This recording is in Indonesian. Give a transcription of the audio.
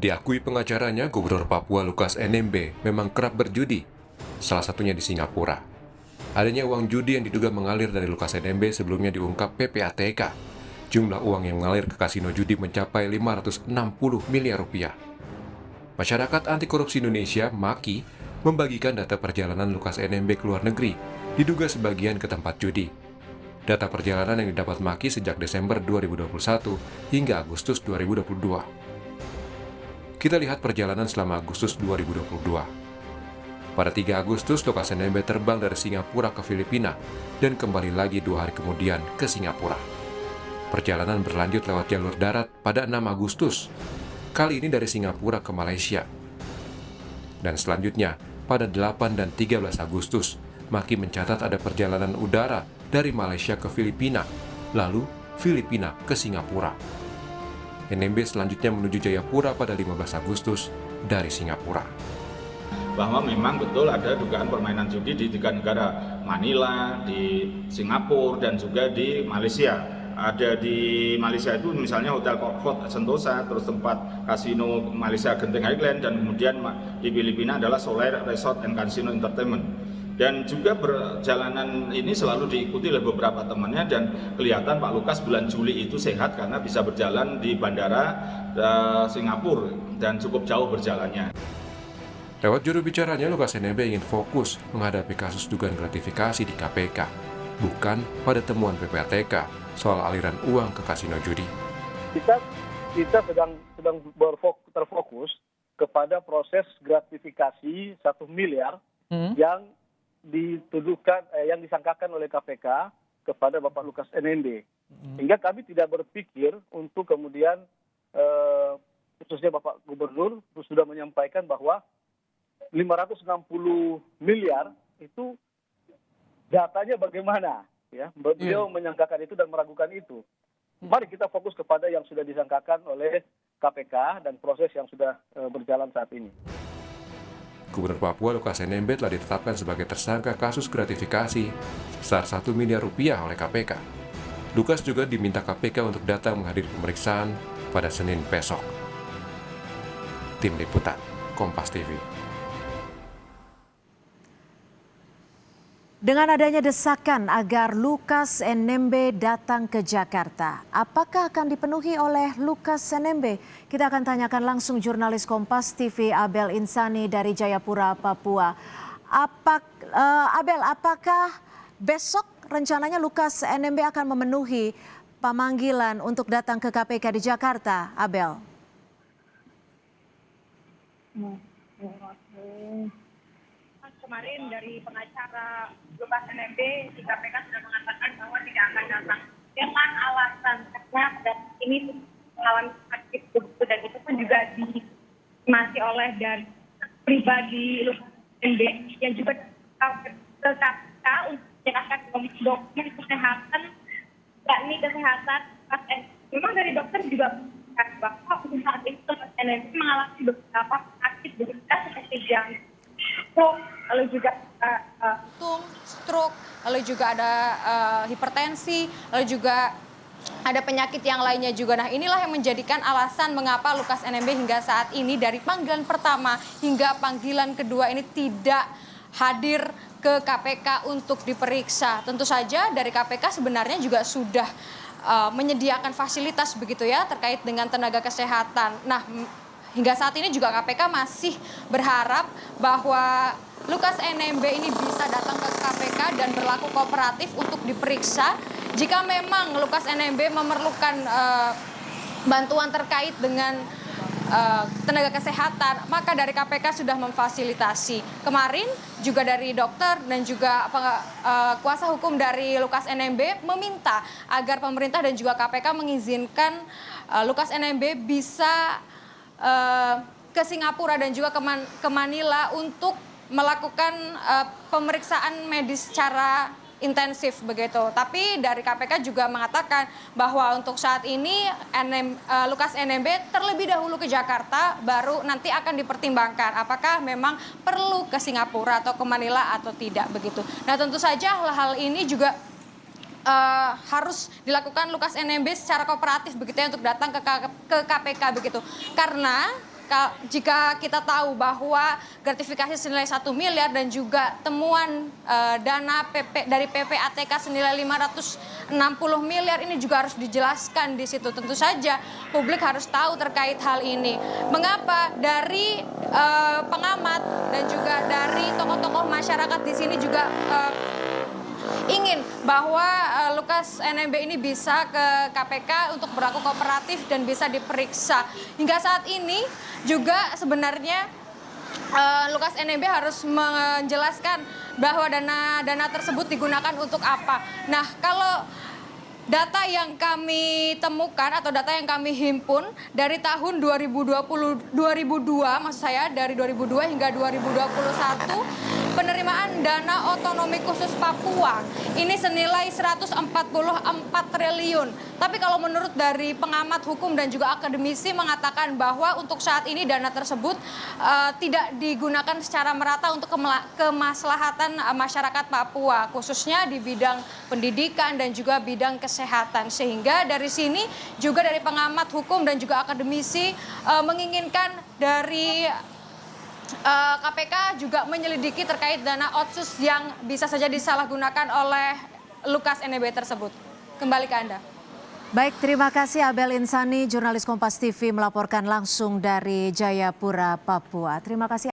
Diakui pengacaranya, Gubernur Papua Lukas NMB memang kerap berjudi, salah satunya di Singapura. Adanya uang judi yang diduga mengalir dari Lukas NMB sebelumnya diungkap PPATK. Jumlah uang yang mengalir ke kasino judi mencapai 560 miliar rupiah. Masyarakat Anti Korupsi Indonesia, MAKI, membagikan data perjalanan Lukas NMB ke luar negeri, diduga sebagian ke tempat judi. Data perjalanan yang didapat MAKI sejak Desember 2021 hingga Agustus 2022. Kita lihat perjalanan selama Agustus 2022. Pada 3 Agustus, Lukas NMB terbang dari Singapura ke Filipina dan kembali lagi 2 hari kemudian ke Singapura. Perjalanan berlanjut lewat jalur darat pada 6 Agustus, kali ini dari Singapura ke Malaysia. Dan selanjutnya, pada 8 dan 13 Agustus, MAKI mencatat ada perjalanan udara dari Malaysia ke Filipina, lalu Filipina ke Singapura. NMB selanjutnya menuju Jayapura pada 15 Agustus dari Singapura. Bahwa memang betul ada dugaan permainan judi di 3 negara, Manila, di Singapura, dan juga di Malaysia. Ada di Malaysia itu misalnya Hotel Crockford Sentosa, terus tempat kasino Malaysia Genting Highland, dan kemudian di Filipina adalah Solar Resort and Casino Entertainment. Dan juga perjalanan ini selalu diikuti oleh beberapa temannya, dan kelihatan Pak Lukas bulan Juli itu sehat karena bisa berjalan di bandara Singapura dan cukup jauh berjalannya. Lewat juru bicaranya, Lukas NMB ingin fokus menghadapi kasus dugaan gratifikasi di KPK, bukan pada temuan PPATK soal aliran uang ke kasino judi. Kita sedang terfokus kepada proses gratifikasi 1 miliar yang dituduhkan, yang disangkakan oleh KPK kepada Bapak Lukas NMB. Sehingga kami tidak berpikir untuk kemudian, khususnya Bapak Gubernur sudah menyampaikan bahwa 560 miliar itu datanya bagaimana, ya. Beliau menyangkakan itu dan meragukan itu. Mari kita fokus kepada yang sudah disangkakan oleh KPK dan proses yang sudah berjalan saat ini. Gubernur Papua Lukas NMB telah ditetapkan sebagai tersangka kasus gratifikasi sebesar 1 miliar rupiah oleh KPK. Lukas juga diminta KPK untuk datang menghadiri pemeriksaan pada Senin besok. Tim Liputan, Kompas TV. Dengan adanya desakan agar Lukas NMB datang ke Jakarta, apakah akan dipenuhi oleh Lukas NMB? Kita akan tanyakan langsung jurnalis Kompas TV Abel Insani dari Jayapura, Papua. Abel, apakah besok rencananya Lukas NMB akan memenuhi pemanggilan untuk datang ke KPK di Jakarta, Abel? Kemarin dari pengacara Lukas NMB di KPK sudah mengatakan bahwa tidak akan datang dengan alasan karena ini mengalami sakit dan itu pun juga masih oleh dari pribadi Lukas NMB yang juga ke KPK untuk menyerahkan dokumen kesehatan, yakni kesehatan Lukas NMB. Memang dari dokter juga mengatakan bahwa untuk saat ini Lukas NMB mengalami beberapa sakit berat seperti jantung, lalu juga stroke, lalu juga ada hipertensi, lalu juga ada penyakit yang lainnya juga. Nah, inilah yang menjadikan alasan mengapa Lukas NMB hingga saat ini dari panggilan pertama hingga panggilan kedua ini tidak hadir ke KPK untuk diperiksa. Tentu saja dari KPK sebenarnya juga sudah menyediakan fasilitas begitu ya terkait dengan tenaga kesehatan. Nah, hingga saat ini juga KPK masih berharap bahwa Lukas NMB ini bisa datang ke KPK dan berlaku kooperatif untuk diperiksa. Jika memang Lukas NMB memerlukan bantuan terkait dengan tenaga kesehatan, maka dari KPK sudah memfasilitasi. Kemarin juga dari dokter dan juga kuasa hukum dari Lukas NMB meminta agar pemerintah dan juga KPK mengizinkan Lukas NMB bisa ke Singapura dan juga ke Manila untuk melakukan pemeriksaan medis secara intensif begitu. Tapi dari KPK juga mengatakan bahwa untuk saat ini Lukas NMB terlebih dahulu ke Jakarta, baru nanti akan dipertimbangkan apakah memang perlu ke Singapura atau ke Manila atau tidak begitu. Nah, tentu saja hal ini juga harus dilakukan Lukas NMB secara kooperatif begitu ya untuk datang ke KPK begitu. Karena jika kita tahu bahwa gratifikasi senilai 1 miliar dan juga temuan dana dari PPATK senilai 560 miliar ini juga harus dijelaskan di situ. Tentu saja publik harus tahu terkait hal ini. Mengapa dari pengamat dan juga dari tokoh-tokoh masyarakat di sini juga ingin bahwa Lukas NMB ini bisa ke KPK untuk berlaku kooperatif dan bisa diperiksa. Hingga saat ini juga sebenarnya Lukas NMB harus menjelaskan bahwa dana tersebut digunakan untuk apa. Nah, kalau data yang kami temukan atau data yang kami himpun dari tahun 2002 maksud saya dari 2002 hingga 2021 penerimaan dana otonomi khusus Papua ini senilai 144 triliun. Tapi kalau menurut dari pengamat hukum dan juga akademisi mengatakan bahwa untuk saat ini dana tersebut tidak digunakan secara merata untuk kemaslahatan masyarakat Papua, khususnya di bidang pendidikan dan juga bidang kesehatan. Sehingga dari sini juga dari pengamat hukum dan juga akademisi menginginkan dari KPK juga menyelidiki terkait dana otsus yang bisa saja disalahgunakan oleh Lukas NMB tersebut. Kembali ke Anda. Baik, terima kasih Abel Insani, jurnalis Kompas TV melaporkan langsung dari Jayapura, Papua. Terima kasih.